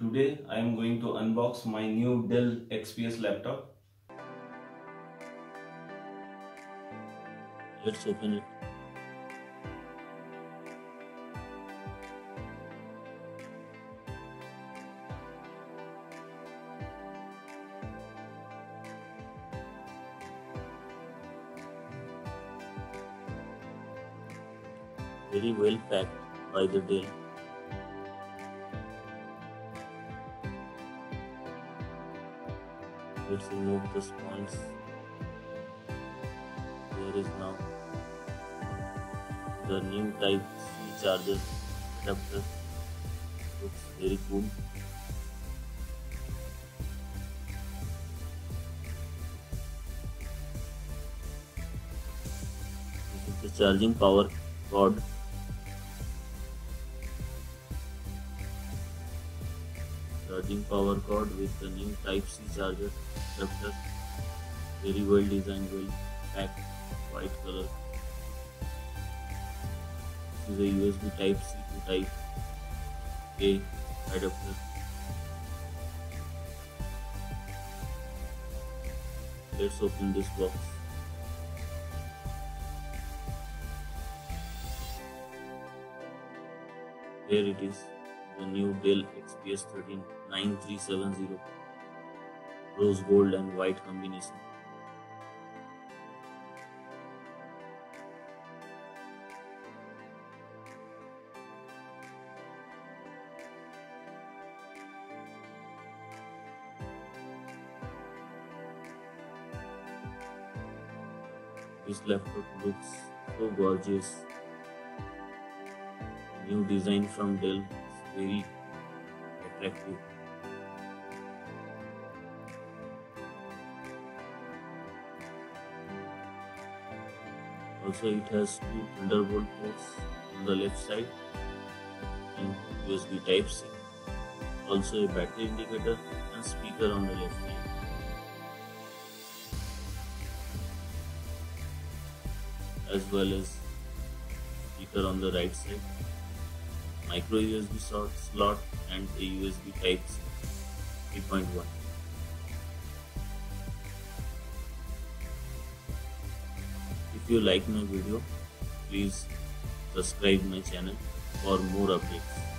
Today I am going to unbox my new Dell XPS laptop. Let's open it. Very well packed by the Dell. Let's remove the sponge. There is now the new type C charger adapter. Looks very cool. This is the charging power cord. Charging power cord with the new type C charger adapter. Very well designed, well packed, white color. This is a USB type C to type A adapter. Let's open this box. Here it is, the new Dell XPS 139370 rose gold and white combination. This laptop looks so gorgeous. New design from Dell is very attractive. Also, it has two Thunderbolt ports on the left side and USB type C. Also a battery indicator and speaker on the left side. As well as speaker on the right side. Micro USB slot and a USB type C 3.1. If you like my video, please subscribe my channel for more updates.